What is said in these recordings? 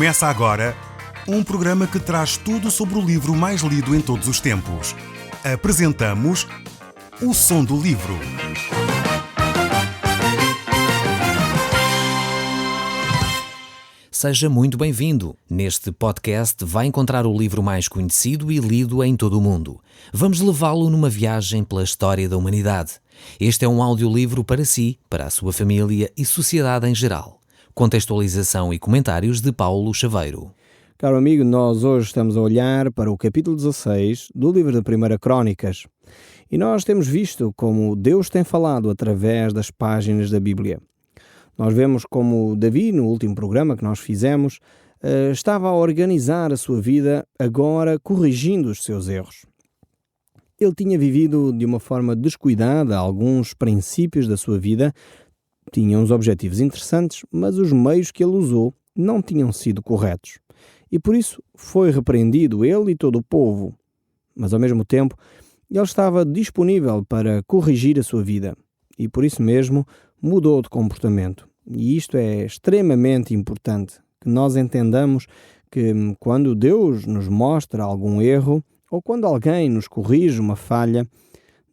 Começa agora um programa que traz tudo sobre o livro mais lido em todos os tempos. Apresentamos O Som do Livro. Seja muito bem-vindo. Neste podcast vai encontrar o livro mais conhecido e lido em todo o mundo. Vamos levá-lo numa viagem pela história da humanidade. Este é um audiolivro para si, para a sua família e sociedade em geral. Contextualização e comentários de Paulo Chaveiro. Caro amigo, nós hoje estamos a olhar para o capítulo 16 do livro da 1 Crónicas. E nós temos visto como Deus tem falado através das páginas da Bíblia. Nós vemos como Davi, no último programa que nós fizemos, estava a organizar a sua vida, agora corrigindo os seus erros. Ele tinha vivido de uma forma descuidada alguns princípios da sua vida, tinha uns objetivos interessantes, mas os meios que ele usou não tinham sido corretos. E por isso foi repreendido ele e todo o povo. Mas ao mesmo tempo, ele estava disponível para corrigir a sua vida. E por isso mesmo mudou de comportamento. E isto é extremamente importante, que nós entendamos que quando Deus nos mostra algum erro, ou quando alguém nos corrige uma falha,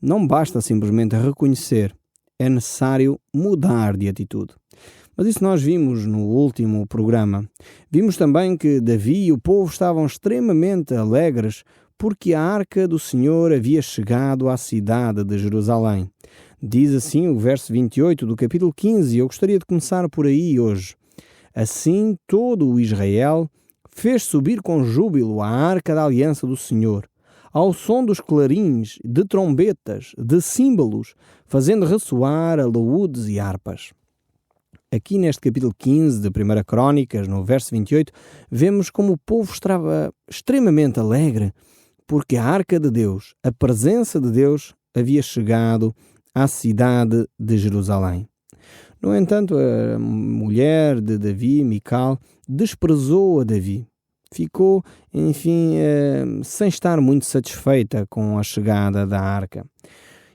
não basta simplesmente reconhecer, é necessário mudar de atitude. Mas isso nós vimos no último programa. Vimos também que Davi e o povo estavam extremamente alegres porque a arca do Senhor havia chegado à cidade de Jerusalém. Diz assim o verso 28 do capítulo 15, e eu gostaria de começar por aí hoje. Assim todo o Israel fez subir com júbilo a arca da aliança do Senhor, ao som dos clarins, de trombetas, de símbolos, fazendo ressoar alaúdes e harpas. Aqui neste capítulo 15 de 1 Crónicas, no verso 28, vemos como o povo estava extremamente alegre, porque a arca de Deus, a presença de Deus, havia chegado à cidade de Jerusalém. No entanto, a mulher de Davi, Mical, desprezou a Davi. Ficou, enfim, sem estar muito satisfeita com a chegada da arca.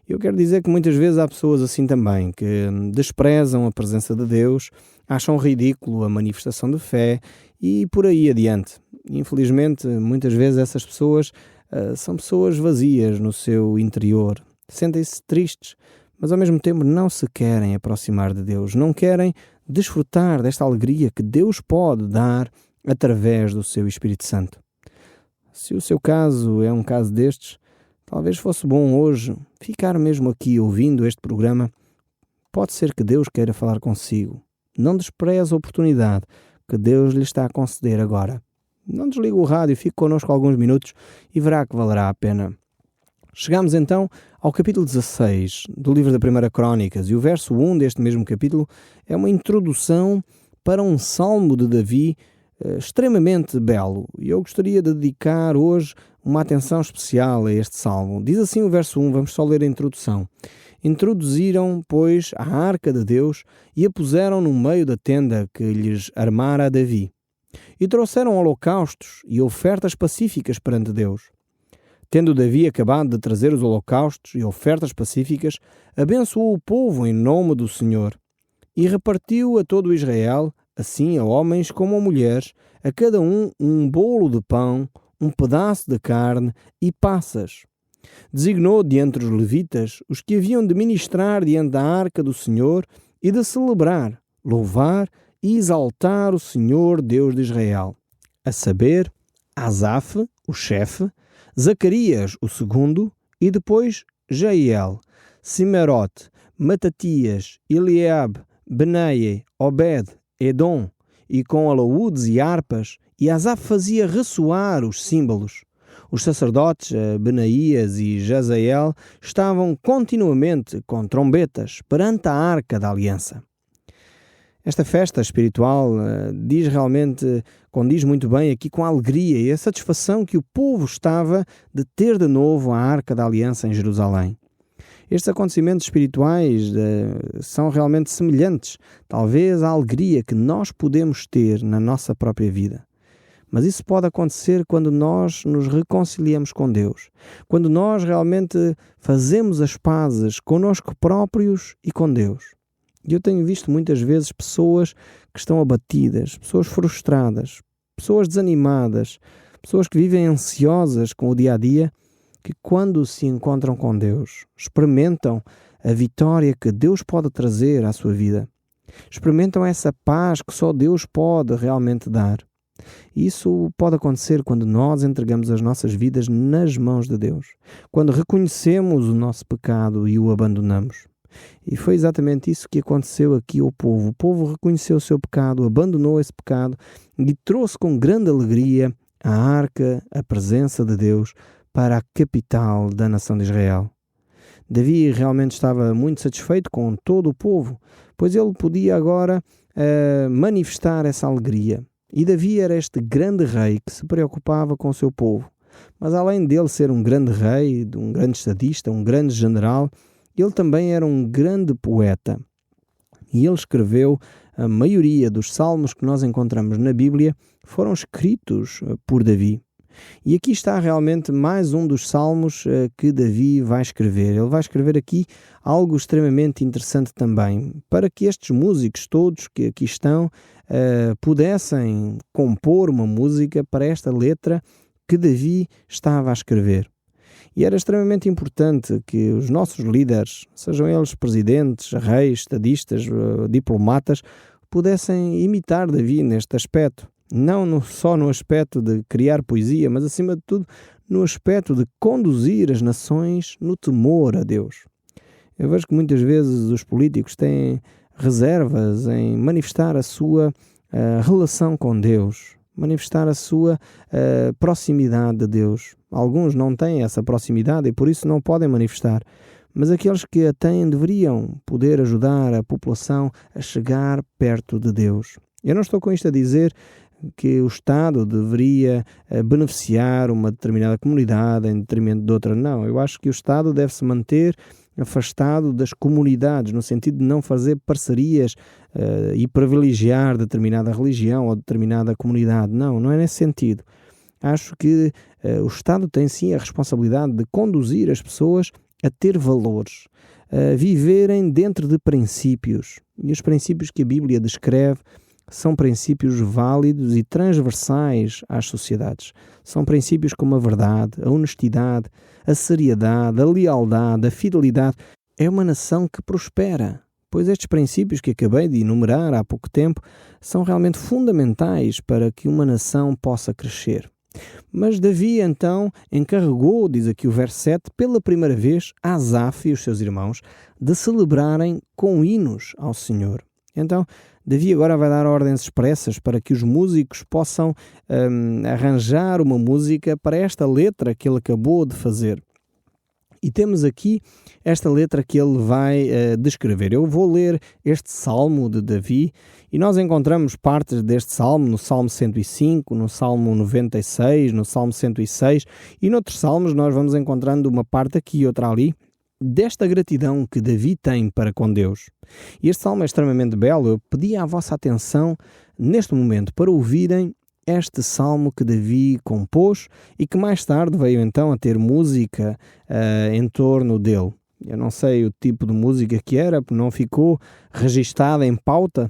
Eu quero dizer que muitas vezes há pessoas assim também, que desprezam a presença de Deus, acham ridículo a manifestação de fé e por aí adiante. Infelizmente, muitas vezes essas pessoas são pessoas vazias no seu interior. Sentem-se tristes, mas ao mesmo tempo não se querem aproximar de Deus, não querem desfrutar desta alegria que Deus pode dar através do seu Espírito Santo. Se o seu caso é um caso destes, talvez fosse bom hoje ficar mesmo aqui ouvindo este programa. Pode ser que Deus queira falar consigo. Não despreze a oportunidade que Deus lhe está a conceder agora. Não desligue o rádio, fique connosco alguns minutos e verá que valerá a pena. Chegamos então ao capítulo 16 do livro da 1 Crónicas, e o verso 1 deste mesmo capítulo é uma introdução para um salmo de Davi extremamente belo. E eu gostaria de dedicar hoje uma atenção especial a este salmo. Diz assim o verso 1, vamos só ler a introdução. Introduziram, pois, a arca de Deus e a puseram no meio da tenda que lhes armara Davi. E trouxeram holocaustos e ofertas pacíficas perante Deus. Tendo Davi acabado de trazer os holocaustos e ofertas pacíficas, abençoou o povo em nome do Senhor e repartiu a todo Israel, assim a homens como a mulheres, a cada um bolo de pão, um pedaço de carne e passas. Designou de entre os levitas os que haviam de ministrar diante da arca do Senhor e de celebrar, louvar e exaltar o Senhor Deus de Israel, a saber, Asaf, o chefe, Zacarias, o segundo, e depois Jeiel, Simerote, Matatias, Eliabe, Benaie, Obed, Edom, e com alaúdes e harpas, e Asaf fazia ressoar os símbolos. Os sacerdotes, Benaías e Jazael, estavam continuamente com trombetas perante a arca da aliança. Esta festa espiritual condiz muito bem aqui com a alegria e a satisfação que o povo estava de ter de novo a arca da aliança em Jerusalém. Estes acontecimentos espirituais são realmente semelhantes, talvez, à alegria que nós podemos ter na nossa própria vida. Mas isso pode acontecer quando nós nos reconciliamos com Deus, quando nós realmente fazemos as pazes connosco próprios e com Deus. E eu tenho visto muitas vezes pessoas que estão abatidas, pessoas frustradas, pessoas desanimadas, pessoas que vivem ansiosas com o dia-a-dia, que quando se encontram com Deus, experimentam a vitória que Deus pode trazer à sua vida. Experimentam essa paz que só Deus pode realmente dar. Isso pode acontecer quando nós entregamos as nossas vidas nas mãos de Deus, quando reconhecemos o nosso pecado e o abandonamos. E foi exatamente isso que aconteceu aqui ao povo. O povo reconheceu o seu pecado, abandonou esse pecado e trouxe com grande alegria a arca, a presença de Deus, para a capital da nação de Israel. Davi realmente estava muito satisfeito com todo o povo, pois ele podia agora manifestar essa alegria. E Davi era este grande rei que se preocupava com o seu povo. Mas além dele ser um grande rei, um grande estadista, um grande general, ele também era um grande poeta. E ele escreveu a maioria dos salmos que nós encontramos na Bíblia foram escritos por Davi. E aqui está realmente mais um dos salmos que Davi vai escrever. Ele vai escrever aqui algo extremamente interessante também, para que estes músicos todos que aqui estão pudessem compor uma música para esta letra que Davi estava a escrever. E era extremamente importante que os nossos líderes, sejam eles presidentes, reis, estadistas, diplomatas, pudessem imitar Davi neste aspecto. Não só no aspecto de criar poesia, mas acima de tudo no aspecto de conduzir as nações no temor a Deus. Eu vejo que muitas vezes os políticos têm reservas em manifestar a sua relação com Deus, manifestar a sua proximidade de Deus. Alguns não têm essa proximidade e por isso não podem manifestar, mas aqueles que a têm deveriam poder ajudar a população a chegar perto de Deus. Eu não estou com isto a dizer que o Estado deveria beneficiar uma determinada comunidade em detrimento de outra. Não, eu acho que o Estado deve se manter afastado das comunidades, no sentido de não fazer parcerias e privilegiar determinada religião ou determinada comunidade. Não é nesse sentido. Acho que o Estado tem sim a responsabilidade de conduzir as pessoas a ter valores, a viverem dentro de princípios. E os princípios que a Bíblia descreve são princípios válidos e transversais às sociedades. São princípios como a verdade, a honestidade, a seriedade, a lealdade, a fidelidade. É uma nação que prospera, pois estes princípios que acabei de enumerar há pouco tempo são realmente fundamentais para que uma nação possa crescer. Mas Davi então encarregou, diz aqui o verso 7, pela primeira vez Asaf e os seus irmãos de celebrarem com hinos ao Senhor. Então, Davi agora vai dar ordens expressas para que os músicos possam arranjar uma música para esta letra que ele acabou de fazer. E temos aqui esta letra que ele vai descrever. Eu vou ler este salmo de Davi e nós encontramos partes deste salmo no Salmo 105, no Salmo 96, no Salmo 106 e noutros salmos nós vamos encontrando uma parte aqui e outra ali desta gratidão que Davi tem para com Deus. E este salmo é extremamente belo. Eu pedi a vossa atenção neste momento para ouvirem este salmo que Davi compôs e que mais tarde veio então a ter música em torno dele. Eu não sei o tipo de música que era, porque não ficou registada em pauta.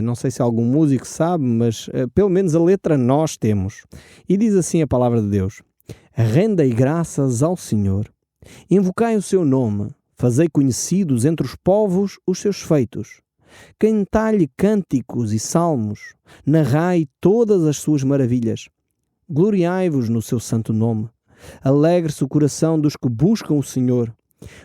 Não sei se algum músico sabe, mas pelo menos a letra nós temos. E diz assim a palavra de Deus: rendei graças ao Senhor, invocai o seu nome, fazei conhecidos entre os povos os seus feitos. Cantai-lhe cânticos e salmos, narrai todas as suas maravilhas. Gloriai-vos no seu santo nome. Alegre-se o coração dos que buscam o Senhor.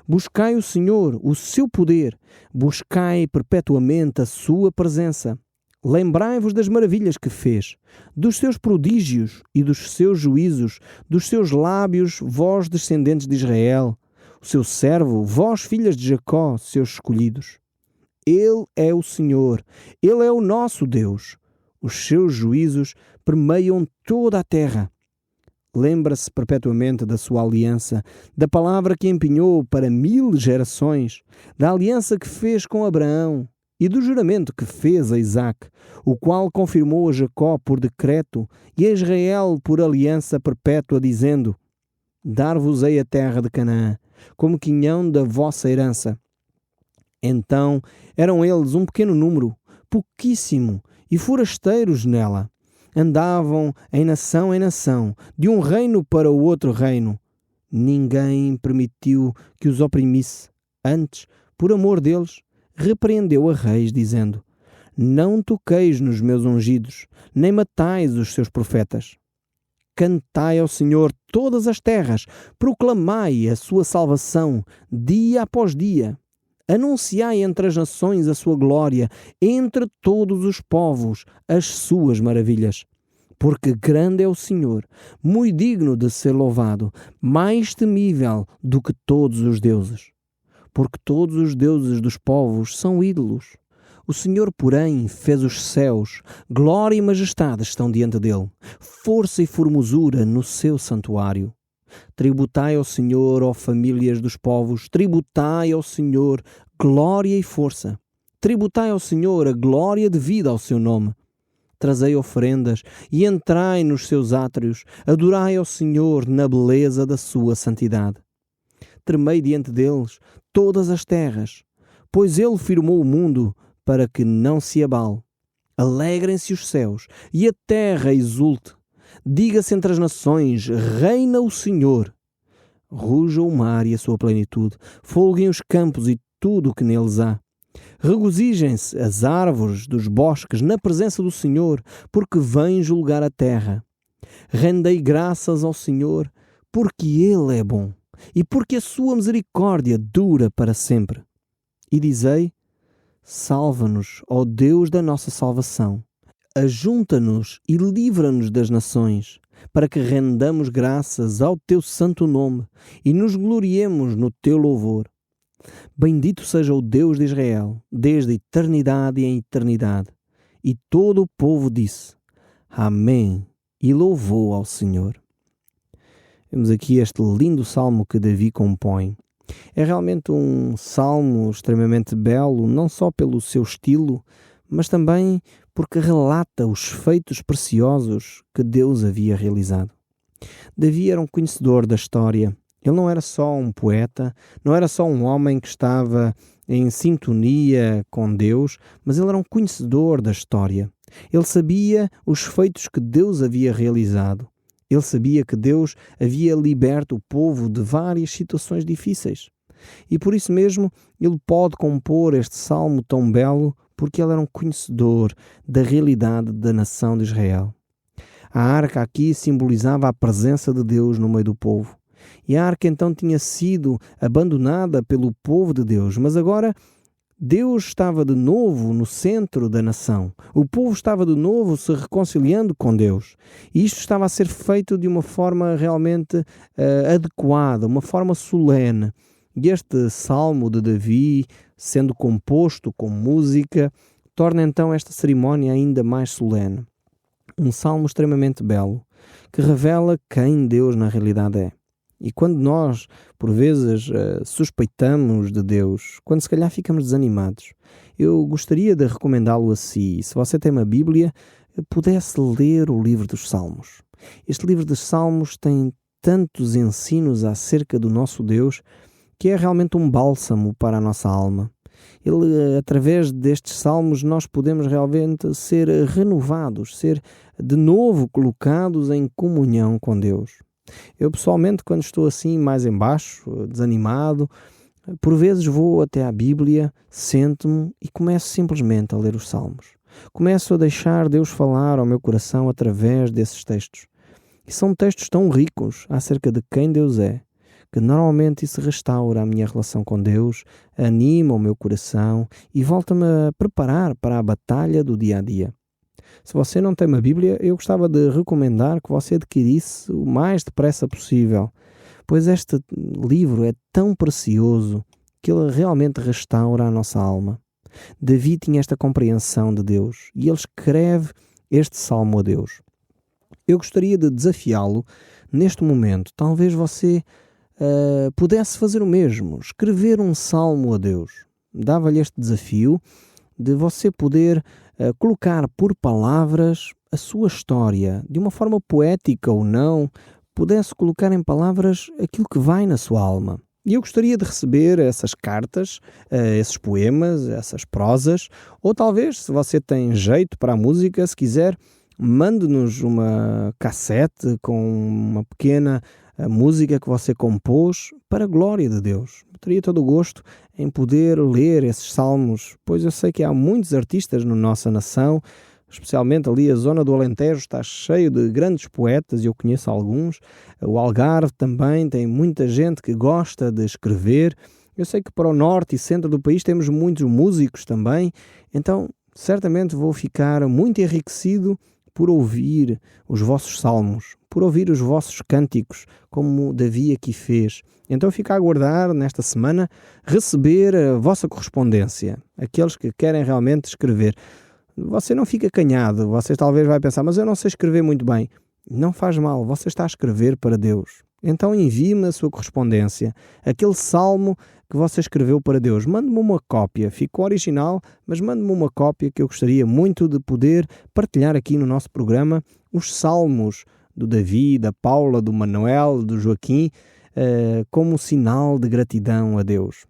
Buscai o Senhor, o seu poder. Buscai perpetuamente a sua presença. Lembrai-vos das maravilhas que fez, dos seus prodígios e dos seus juízos, dos seus lábios, vós descendentes de Israel, o seu servo, vós filhas de Jacó, seus escolhidos. Ele é o Senhor, Ele é o nosso Deus. Os seus juízos permeiam toda a terra. Lembra-se perpetuamente da sua aliança, da palavra que empenhou para 1000 gerações, da aliança que fez com Abraão e do juramento que fez a Isaque, o qual confirmou a Jacó por decreto e a Israel por aliança perpétua, dizendo: dar-vos-ei a terra de Canaã, como quinhão da vossa herança. Então eram eles um pequeno número, pouquíssimo, e forasteiros nela. andavam em nação, de um reino para o outro reino. Ninguém permitiu que os oprimisse. Antes, por amor deles, repreendeu a reis, dizendo: não toqueis nos meus ungidos, nem matais os seus profetas. Cantai ao Senhor todas as terras, proclamai a sua salvação, dia após dia. Anunciai entre as nações a sua glória, entre todos os povos as suas maravilhas. Porque grande é o Senhor, muito digno de ser louvado, mais temível do que todos os deuses. Porque todos os deuses dos povos são ídolos. O Senhor, porém, fez os céus, glória e majestade estão diante dele, força e formosura no seu santuário. Tributai ao Senhor, ó famílias dos povos, tributai ao Senhor glória e força. Tributai ao Senhor a glória devida ao seu nome. Trazei oferendas e entrai nos seus átrios, adorai ao Senhor na beleza da sua santidade. Tremei diante deles todas as terras, pois ele firmou o mundo para que não se abale. Alegrem-se os céus e a terra exulte. Diga-se entre as nações, reina o Senhor. Ruja o mar e a sua plenitude, folguem os campos e tudo o que neles há. Regozijem-se as árvores dos bosques na presença do Senhor, porque vem julgar a terra. Rendei graças ao Senhor, porque Ele é bom, e porque a sua misericórdia dura para sempre. E dizei: salva-nos, ó Deus da nossa salvação. Ajunta-nos e livra-nos das nações, para que rendamos graças ao teu santo nome e nos gloriemos no teu louvor. Bendito seja o Deus de Israel, desde a eternidade e em eternidade. E todo o povo disse: amém, e louvou ao Senhor. Vemos aqui este lindo salmo que Davi compõe. É realmente um salmo extremamente belo, não só pelo seu estilo, mas também porque relata os feitos preciosos que Deus havia realizado. Davi era um conhecedor da história. Ele não era só um poeta, não era só um homem que estava em sintonia com Deus, mas ele era um conhecedor da história. Ele sabia os feitos que Deus havia realizado. Ele sabia que Deus havia liberto o povo de várias situações difíceis. E por isso mesmo ele pode compor este salmo tão belo, porque ele era um conhecedor da realidade da nação de Israel. A arca aqui simbolizava a presença de Deus no meio do povo. E a arca então tinha sido abandonada pelo povo de Deus, mas agora Deus estava de novo no centro da nação. O povo estava de novo se reconciliando com Deus. E isto estava a ser feito de uma forma realmente adequada, uma forma solene. E este salmo de Davi, sendo composto com música, torna então esta cerimónia ainda mais solene. Um salmo extremamente belo, que revela quem Deus na realidade é. E quando nós, por vezes, suspeitamos de Deus, quando se calhar ficamos desanimados, eu gostaria de recomendá-lo a si, se você tem uma Bíblia, pudesse ler o livro dos Salmos. Este livro dos Salmos tem tantos ensinos acerca do nosso Deus, que é realmente um bálsamo para a nossa alma. Ele, através destes salmos, nós podemos realmente ser renovados, ser de novo colocados em comunhão com Deus. Eu pessoalmente, quando estou assim mais em baixo, desanimado, por vezes vou até à Bíblia, sento-me e começo simplesmente a ler os salmos. Começo a deixar Deus falar ao meu coração através desses textos. E são textos tão ricos acerca de quem Deus é, que normalmente isso restaura a minha relação com Deus, anima o meu coração e volta-me a preparar para a batalha do dia a dia. Se você não tem uma Bíblia, eu gostava de recomendar que você adquirisse o mais depressa possível, pois este livro é tão precioso que ele realmente restaura a nossa alma. Davi tinha esta compreensão de Deus e ele escreve este salmo a Deus. Eu gostaria de desafiá-lo neste momento. Talvez você pudesse fazer o mesmo, escrever um salmo a Deus. Dava-lhe este desafio de você poder colocar por palavras a sua história, de uma forma poética ou não, pudesse colocar em palavras aquilo que vai na sua alma. E eu gostaria de receber essas cartas, esses poemas, essas prosas, ou talvez, se você tem jeito para a música, se quiser, Mande-nos uma cassete com uma pequena música que você compôs para a glória de Deus. Eu teria todo o gosto em poder ler esses salmos, pois eu sei que há muitos artistas na nossa nação, especialmente ali a zona do Alentejo está cheio de grandes poetas, e eu conheço alguns. O Algarve também tem muita gente que gosta de escrever. Eu sei que para o norte e centro do país temos muitos músicos também, então certamente vou ficar muito enriquecido por ouvir os vossos salmos, por ouvir os vossos cânticos, como Davi aqui fez. Então fico a aguardar nesta semana receber a vossa correspondência, aqueles que querem realmente escrever. Você não fica acanhado, você talvez vai pensar, mas eu não sei escrever muito bem. Não faz mal, você está a escrever para Deus. Então envie-me a sua correspondência, aquele salmo que você escreveu para Deus. Mande-me uma cópia, fica original, mas mande-me uma cópia que eu gostaria muito de poder partilhar aqui no nosso programa os salmos do Davi, da Paula, do Manuel, do Joaquim, como sinal de gratidão a Deus.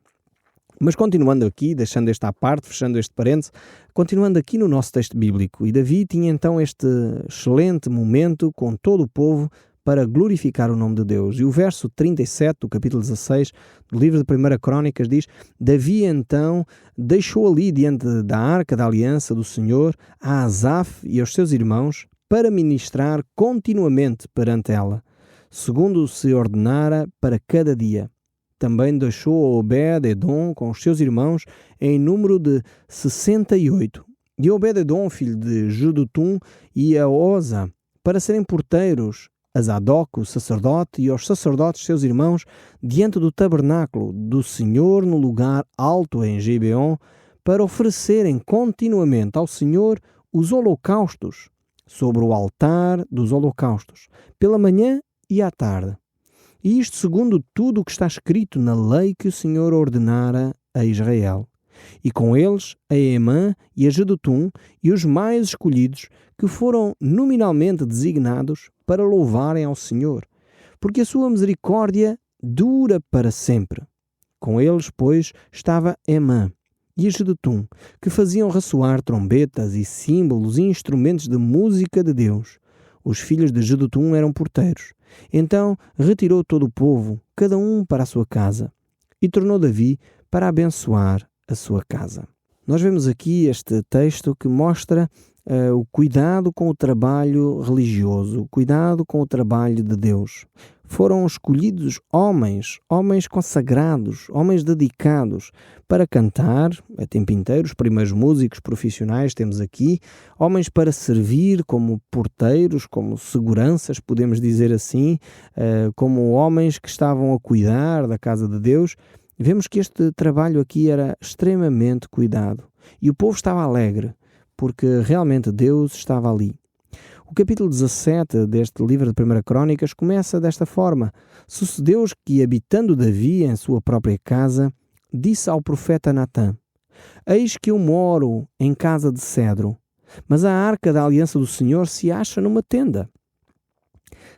Mas continuando aqui, deixando esta à parte, fechando este parênteses, continuando aqui no nosso texto bíblico, e Davi tinha então este excelente momento com todo o povo para glorificar o nome de Deus. E o verso 37 do capítulo 16 do livro de 1 Crônicas diz: Davi então deixou ali diante da arca da aliança do Senhor a Asaf e aos seus irmãos para ministrar continuamente perante ela, segundo se ordenara para cada dia. Também deixou a Obed-edom com os seus irmãos em número de 68. E Obed-edom, filho de Jedutum, e a Oza, para serem porteiros a Zadok, o sacerdote, e aos sacerdotes seus irmãos, diante do tabernáculo do Senhor no lugar alto em Gibeon, para oferecerem continuamente ao Senhor os holocaustos sobre o altar dos holocaustos, pela manhã e à tarde. E isto segundo tudo o que está escrito na lei que o Senhor ordenara a Israel. E com eles a Emã e a Jedutum e os mais escolhidos, que foram nominalmente designados para louvarem ao Senhor, porque a sua misericórdia dura para sempre. Com eles, pois, estava Emã e a Jedutum, que faziam ressoar trombetas e símbolos e instrumentos de música de Deus. Os filhos de Jedutum eram porteiros. Então retirou todo o povo, cada um para a sua casa, e tornou Davi para abençoar a sua casa. Nós vemos aqui este texto que mostra o cuidado com o trabalho religioso, o cuidado com o trabalho de Deus. Foram escolhidos homens consagrados, homens dedicados para cantar a tempo inteiro. Os primeiros músicos profissionais temos aqui, homens para servir como porteiros, como seguranças, podemos dizer assim, como homens que estavam a cuidar da casa de Deus. Vemos que este trabalho aqui era extremamente cuidado e o povo estava alegre, porque realmente Deus estava ali. O capítulo 17 deste livro de 1 Crônicas começa desta forma: Sucedeu que, habitando Davi em sua própria casa, disse ao profeta Natã: Eis que eu moro em casa de cedro, mas a arca da aliança do Senhor se acha numa tenda.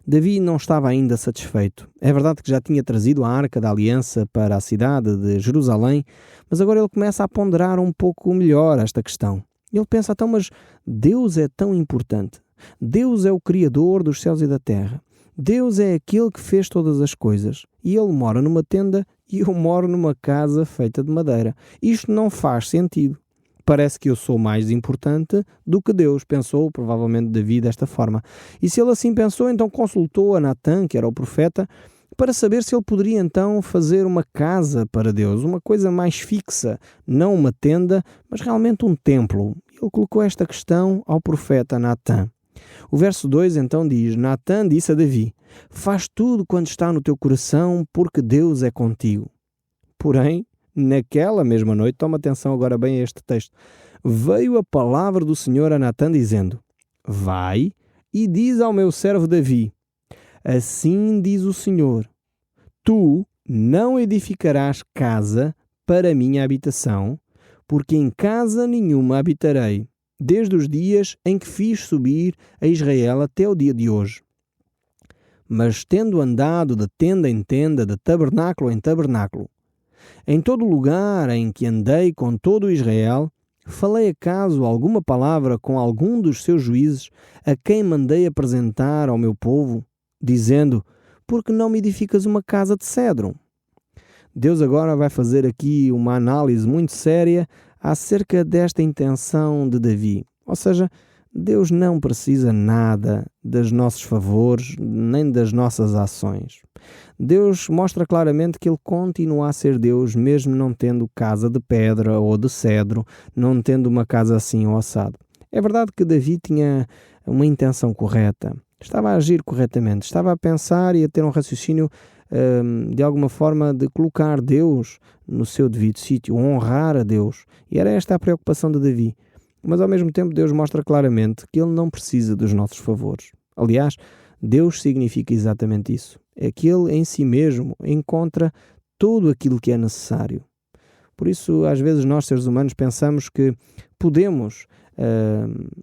Davi não estava ainda satisfeito. É verdade que já tinha trazido a arca da aliança para a cidade de Jerusalém, mas agora ele começa a ponderar um pouco melhor esta questão. Ele pensa, então, mas Deus é tão importante. Deus é o Criador dos céus e da terra. Deus é aquele que fez todas as coisas. E ele mora numa tenda e eu moro numa casa feita de madeira. Isto não faz sentido. Parece que eu sou mais importante do que Deus, pensou provavelmente Davi desta forma. E se ele assim pensou, então consultou a Natã, que era o profeta, para saber se ele poderia então fazer uma casa para Deus, uma coisa mais fixa, não uma tenda, mas realmente um templo. Ele colocou esta questão ao profeta Natã. O verso 2 então diz: Natã disse a Davi: Faz tudo quanto está no teu coração, porque Deus é contigo. Porém, naquela mesma noite, toma atenção agora bem a este texto, veio a palavra do Senhor a Natã dizendo: Vai e diz ao meu servo Davi: Assim diz o Senhor, tu não edificarás casa para minha habitação, porque em casa nenhuma habitarei, desde os dias em que fiz subir a Israel até o dia de hoje. Mas tendo andado de tenda em tenda, de tabernáculo em tabernáculo, em todo lugar em que andei com todo Israel, Falei acaso alguma palavra com algum dos seus juízes, a quem mandei apresentar ao meu povo, dizendo: por que não me edificas uma casa de cedro? Deus agora vai fazer aqui uma análise muito séria acerca desta intenção de Davi. Ou seja, Deus não precisa nada dos nossos favores, nem das nossas ações. Deus mostra claramente que Ele continua a ser Deus, mesmo não tendo casa de pedra ou de cedro, não tendo uma casa assim ou assado. É verdade que Davi tinha uma intenção correta, estava a agir corretamente, estava a pensar e a ter um raciocínio de alguma forma de colocar Deus no seu devido sítio, honrar a Deus. E era esta a preocupação de Davi. Mas ao mesmo tempo Deus mostra claramente que Ele não precisa dos nossos favores. Aliás, Deus significa exatamente isso. É que Ele em si mesmo encontra tudo aquilo que é necessário. Por isso, às vezes nós seres humanos pensamos que podemos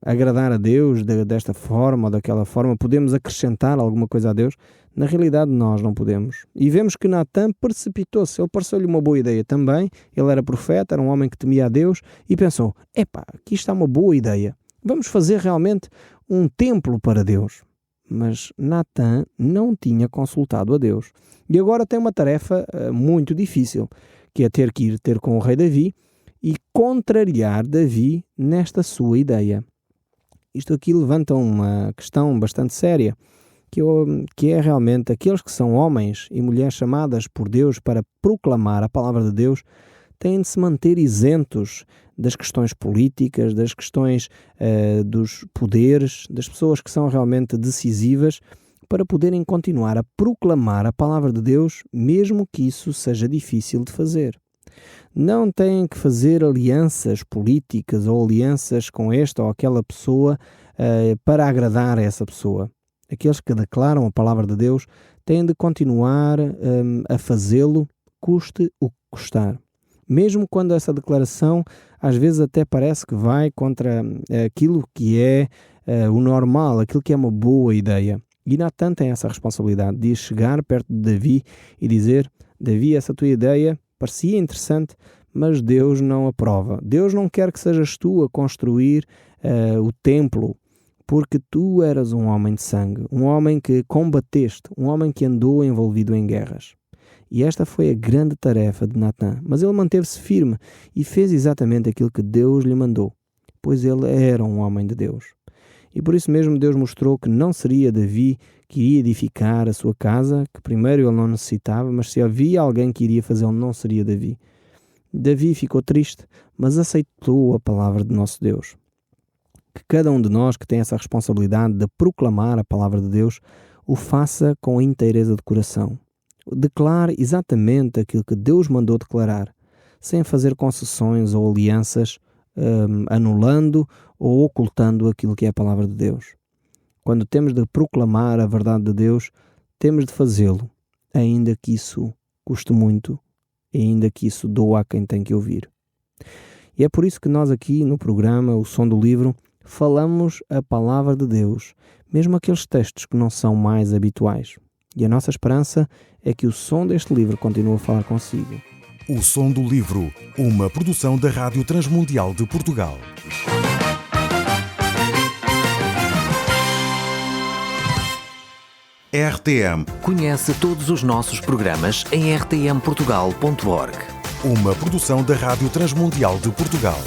agradar a Deus desta forma ou daquela forma, podemos acrescentar alguma coisa a Deus. Na realidade nós não podemos. E vemos que Natã precipitou-se, ele pareceu-lhe uma boa ideia também, ele era profeta, era um homem que temia a Deus e pensou: aqui está uma boa ideia, vamos fazer realmente um templo para Deus. Mas Natã não tinha consultado a Deus. E agora tem uma tarefa muito difícil, que é ter que ir ter com o rei Davi e contrariar Davi nesta sua ideia. Isto aqui levanta uma questão bastante séria, que é realmente aqueles que são homens e mulheres chamadas por Deus para proclamar a palavra de Deus, têm de se manter isentos das questões políticas, das questões dos poderes, das pessoas que são realmente decisivas, para poderem continuar a proclamar a palavra de Deus, mesmo que isso seja difícil de fazer. Não têm que fazer alianças políticas ou alianças com esta ou aquela pessoa para agradar a essa pessoa. Aqueles que declaram a palavra de Deus têm de continuar a fazê-lo, custe o que custar. Mesmo quando essa declaração às vezes até parece que vai contra aquilo que é o normal, aquilo que é uma boa ideia. E Natã tem essa responsabilidade de chegar perto de Davi e dizer: Davi, essa tua ideia parecia interessante, mas Deus não aprova. Deus não quer que sejas tu a construir o templo, porque tu eras um homem de sangue, um homem que combateste, um homem que andou envolvido em guerras. E esta foi a grande tarefa de Natã. Mas ele manteve-se firme e fez exatamente aquilo que Deus lhe mandou, pois ele era um homem de Deus. E por isso mesmo Deus mostrou que não seria Davi que iria edificar a sua casa, que primeiro ele não necessitava, mas se havia alguém que iria fazê-lo, não seria Davi. Davi ficou triste, mas aceitou a palavra de nosso Deus. Que cada um de nós que tem essa responsabilidade de proclamar a palavra de Deus, o faça com a inteireza de coração. Declare exatamente aquilo que Deus mandou declarar, sem fazer concessões ou alianças, anulando ou ocultando aquilo que é a palavra de Deus. Quando temos de proclamar a verdade de Deus, temos de fazê-lo, ainda que isso custe muito, e ainda que isso doa a quem tem que ouvir. E é por isso que nós aqui no programa O Som do Livro falamos a palavra de Deus, mesmo aqueles textos que não são mais habituais. E a nossa esperança é que o som deste livro continue a falar consigo. O Som do Livro, uma produção da Rádio Transmundial de Portugal. RTM. Conhece todos os nossos programas em rtmportugal.org. Uma produção da Rádio Transmundial de Portugal.